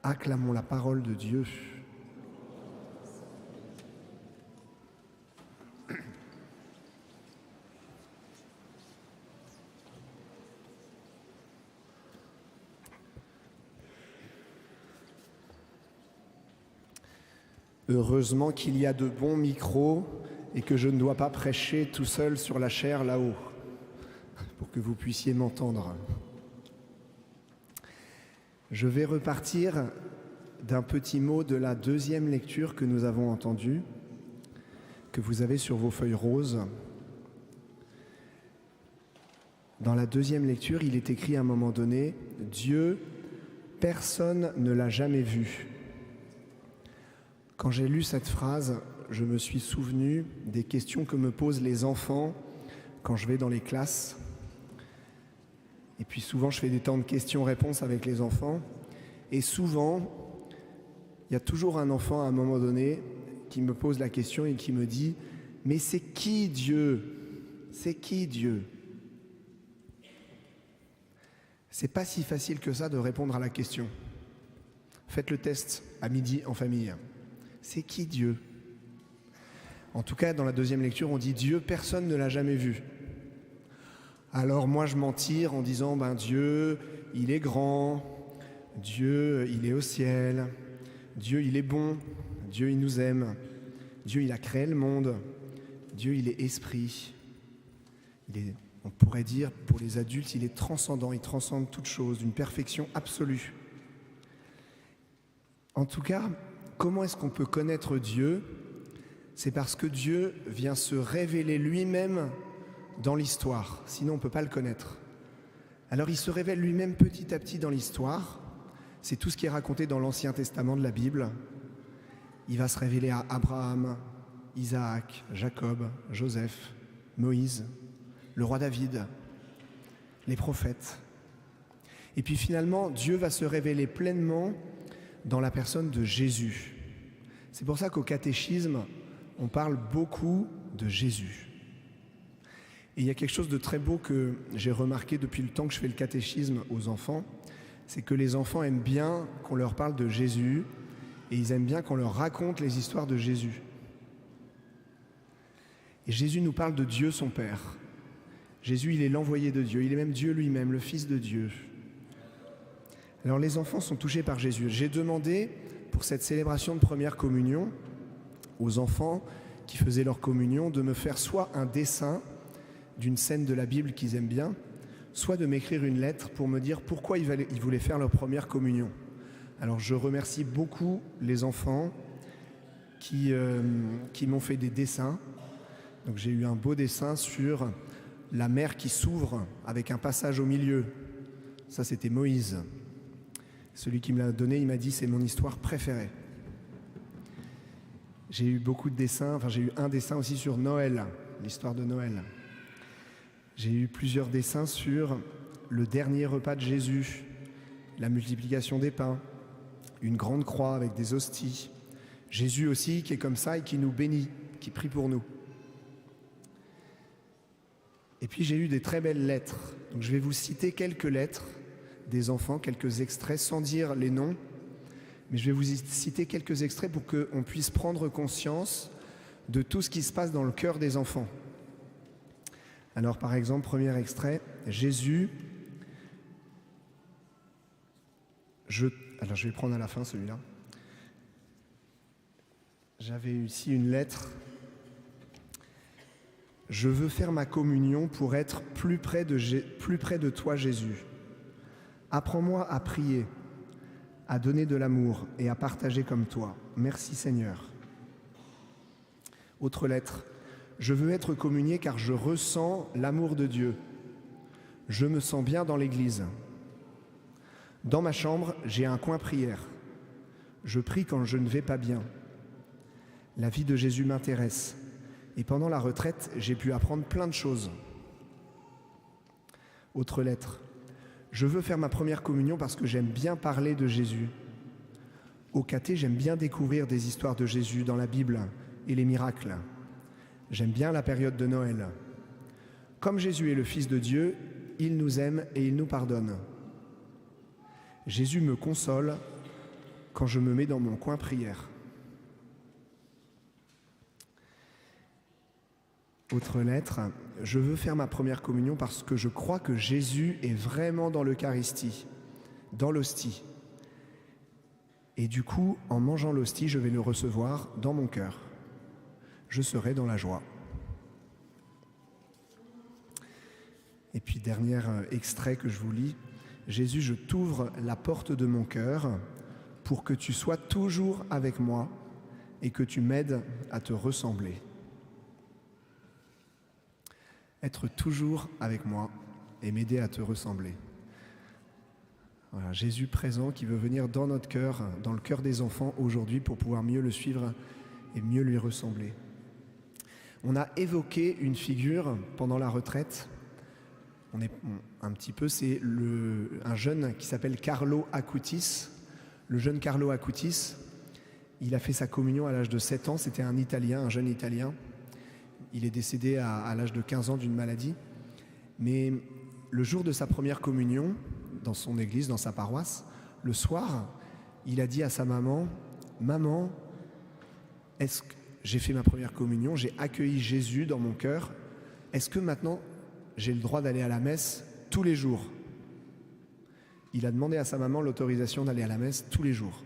Acclamons la parole de Dieu. Heureusement qu'il y a de bons micros et que je ne dois pas prêcher tout seul sur la chaire là-haut, pour que vous puissiez m'entendre. Je vais repartir d'un petit mot de la deuxième lecture que nous avons entendue, que vous avez sur vos feuilles roses. Dans la deuxième lecture, il est écrit à un moment donné « Dieu, personne ne l'a jamais vu ». Quand j'ai lu cette phrase, je me suis souvenu des questions que me posent les enfants quand je vais dans les classes. Et puis souvent, je fais des temps de questions-réponses avec les enfants. Et souvent, il y a toujours un enfant à un moment donné qui me pose la question et qui me dit « Mais c'est qui Dieu ? C'est qui Dieu ?» C'est pas si facile que ça de répondre à la question. Faites le test à midi en famille. C'est qui Dieu ? En tout cas, dans la deuxième lecture, on dit « Dieu, personne ne l'a jamais vu ». Alors moi, je m'en tire en disant « Dieu, il est grand, Dieu, il est au ciel, Dieu, il est bon, Dieu, il nous aime, Dieu, il a créé le monde, Dieu, il est esprit. » On pourrait dire, pour les adultes, il est transcendant, il transcende toute chose, d'une perfection absolue. En tout cas, comment est-ce qu'on peut connaître Dieu ? C'est parce que Dieu vient se révéler lui-même dans l'histoire, sinon on ne peut pas le connaître. Alors il se révèle lui-même petit à petit dans l'histoire, c'est tout ce qui est raconté dans l'Ancien Testament de la Bible. Il va se révéler à Abraham, Isaac, Jacob, Joseph, Moïse, le roi David, les prophètes. Et puis finalement, Dieu va se révéler pleinement dans la personne de Jésus. C'est pour ça qu'au catéchisme, on parle beaucoup de Jésus. Et il y a quelque chose de très beau que j'ai remarqué depuis le temps que je fais le catéchisme aux enfants, c'est que les enfants aiment bien qu'on leur parle de Jésus et ils aiment bien qu'on leur raconte les histoires de Jésus. Et Jésus nous parle de Dieu son Père. Jésus, il est l'envoyé de Dieu, il est même Dieu lui-même, le Fils de Dieu. Alors les enfants sont touchés par Jésus. J'ai demandé pour cette célébration de première communion aux enfants qui faisaient leur communion de me faire soit un dessin d'une scène de la Bible qu'ils aiment bien, soit de m'écrire une lettre pour me dire pourquoi ils voulaient faire leur première communion. Alors je remercie beaucoup les enfants qui m'ont fait des dessins. Donc j'ai eu un beau dessin sur la mer qui s'ouvre avec un passage au milieu. Ça, c'était Moïse. Celui qui me l'a donné, il m'a dit « c'est mon histoire préférée ». J'ai eu beaucoup de dessins, j'ai eu un dessin aussi sur Noël, l'histoire de Noël. J'ai eu plusieurs dessins sur le dernier repas de Jésus, la multiplication des pains, une grande croix avec des hosties. Jésus aussi qui est comme ça et qui nous bénit, qui prie pour nous. Et puis j'ai eu des très belles lettres. Donc je vais vous citer quelques lettres des enfants, quelques extraits, sans dire les noms. Mais je vais vous citer quelques extraits pour qu'on puisse prendre conscience de tout ce qui se passe dans le cœur des enfants. Alors par exemple, premier extrait, Jésus. Alors je vais prendre à la fin celui-là. J'avais ici une lettre. Je veux faire ma communion pour être plus près de toi, Jésus. Apprends-moi à prier, à donner de l'amour et à partager comme toi. Merci Seigneur. Autre lettre. Je veux être communié car je ressens l'amour de Dieu. Je me sens bien dans l'église. Dans ma chambre, j'ai un coin prière. Je prie quand je ne vais pas bien. La vie de Jésus m'intéresse. Et pendant la retraite, j'ai pu apprendre plein de choses. Autre lettre. Je veux faire ma première communion parce que j'aime bien parler de Jésus. Au caté, j'aime bien découvrir des histoires de Jésus dans la Bible et les miracles. J'aime bien la période de Noël. Comme Jésus est le Fils de Dieu, il nous aime et il nous pardonne. Jésus me console quand je me mets dans mon coin prière. Autre lettre, je veux faire ma première communion parce que je crois que Jésus est vraiment dans l'Eucharistie, dans l'hostie. Et du coup, en mangeant l'hostie, je vais le recevoir dans mon cœur. Je serai dans la joie. Et puis, dernier extrait que je vous lis. Jésus, je t'ouvre la porte de mon cœur pour que tu sois toujours avec moi et que tu m'aides à te ressembler. Être toujours avec moi et m'aider à te ressembler. Voilà, Jésus présent qui veut venir dans notre cœur, dans le cœur des enfants aujourd'hui pour pouvoir mieux le suivre et mieux lui ressembler. On a évoqué une figure pendant la retraite. C'est un jeune qui s'appelle Carlo Acutis. Le jeune Carlo Acutis, il a fait sa communion à l'âge de 7 ans. C'était un Italien, un jeune Italien. Il est décédé à l'âge de 15 ans d'une maladie. Mais le jour de sa première communion, dans son église, dans sa paroisse, le soir, il a dit à sa maman, « Maman, est-ce que j'ai fait ma première communion, j'ai accueilli Jésus dans mon cœur, est-ce que maintenant j'ai le droit d'aller à la messe tous les jours ?» Il a demandé à sa maman l'autorisation d'aller à la messe tous les jours.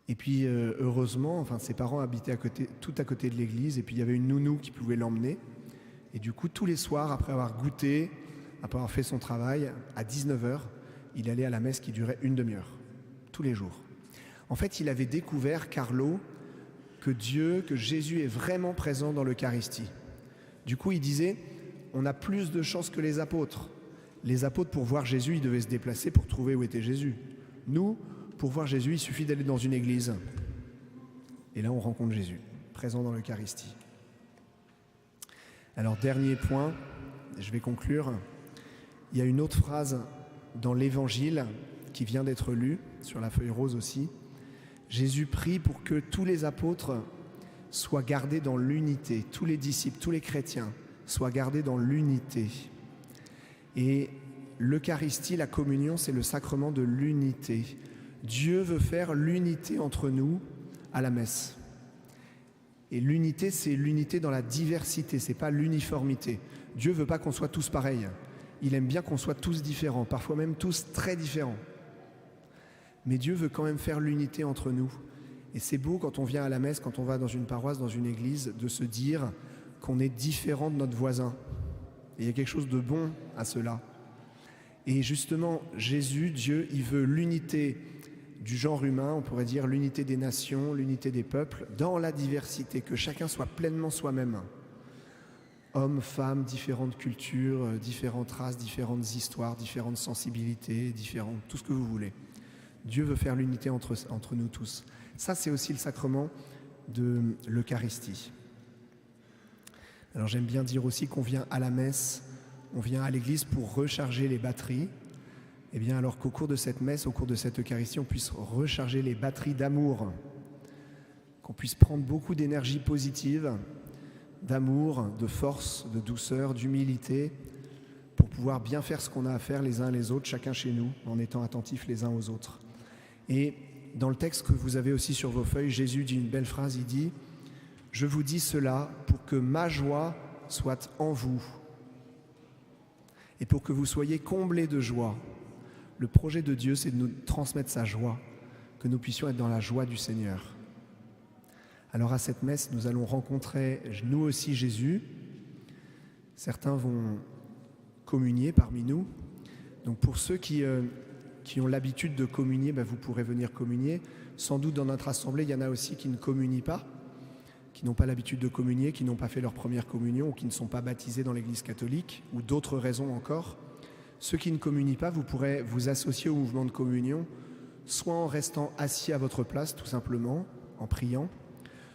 Et puis, heureusement, ses parents habitaient tout à côté de l'église, et puis il y avait une nounou qui pouvait l'emmener. Et du coup, tous les soirs, après avoir goûté, après avoir fait son travail, à 19h, il allait à la messe qui durait une demi-heure, tous les jours. En fait, il avait découvert, Carlo, que Jésus est vraiment présent dans l'Eucharistie. Du coup, il disait, on a plus de chance que les apôtres. Les apôtres, pour voir Jésus, ils devaient se déplacer pour trouver où était Jésus. Nous, pour voir Jésus, il suffit d'aller dans une église. Et là, on rencontre Jésus, présent dans l'Eucharistie. Alors, dernier point, je vais conclure. Il y a une autre phrase dans l'Évangile qui vient d'être lue, sur la feuille rose aussi. Jésus prie pour que tous les apôtres soient gardés dans l'unité, tous les disciples, tous les chrétiens soient gardés dans l'unité. Et l'Eucharistie, la communion, c'est le sacrement de l'unité. Dieu veut faire l'unité entre nous à la messe. Et l'unité, c'est l'unité dans la diversité, c'est pas l'uniformité. Dieu veut pas qu'on soit tous pareils. Il aime bien qu'on soit tous différents, parfois même tous très différents. Mais Dieu veut quand même faire l'unité entre nous. Et c'est beau quand on vient à la messe, quand on va dans une paroisse, dans une église, de se dire qu'on est différent de notre voisin. Et il y a quelque chose de bon à cela. Et justement, Jésus, Dieu, il veut l'unité du genre humain, on pourrait dire l'unité des nations, l'unité des peuples, dans la diversité, que chacun soit pleinement soi-même. Hommes, femmes, différentes cultures, différentes races, différentes histoires, différentes sensibilités, tout ce que vous voulez. Dieu veut faire l'unité entre nous tous. Ça, c'est aussi le sacrement de l'Eucharistie. Alors j'aime bien dire aussi qu'on vient à la messe, on vient à l'église pour recharger les batteries. Eh bien alors qu'au cours de cette messe, au cours de cette Eucharistie, on puisse recharger les batteries d'amour, qu'on puisse prendre beaucoup d'énergie positive, d'amour, de force, de douceur, d'humilité, pour pouvoir bien faire ce qu'on a à faire les uns les autres, chacun chez nous, en étant attentifs les uns aux autres. Et dans le texte que vous avez aussi sur vos feuilles, Jésus dit une belle phrase, il dit « Je vous dis cela pour que ma joie soit en vous et pour que vous soyez comblés de joie. » Le projet de Dieu, c'est de nous transmettre sa joie, que nous puissions être dans la joie du Seigneur. Alors à cette messe, nous allons rencontrer nous aussi Jésus. Certains vont communier parmi nous. Donc pour ceux qui ont l'habitude de communier, vous pourrez venir communier. Sans doute dans notre assemblée, il y en a aussi qui ne communient pas, qui n'ont pas l'habitude de communier, qui n'ont pas fait leur première communion ou qui ne sont pas baptisés dans l'Église catholique ou d'autres raisons encore. Ceux qui ne communient pas, vous pourrez vous associer au mouvement de communion, soit en restant assis à votre place, tout simplement, en priant,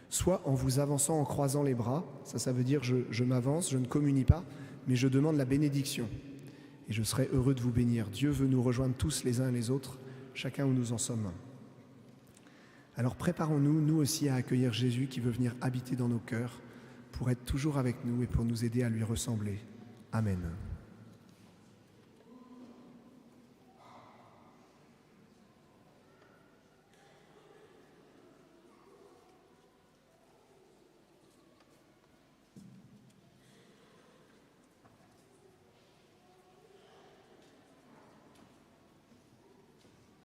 soit en vous avançant, en croisant les bras. Ça veut dire je m'avance, je ne communie pas, mais je demande la bénédiction. Et je serai heureux de vous bénir. Dieu veut nous rejoindre tous les uns et les autres, chacun où nous en sommes. Alors préparons-nous, nous aussi, à accueillir Jésus qui veut venir habiter dans nos cœurs, pour être toujours avec nous et pour nous aider à lui ressembler. Amen.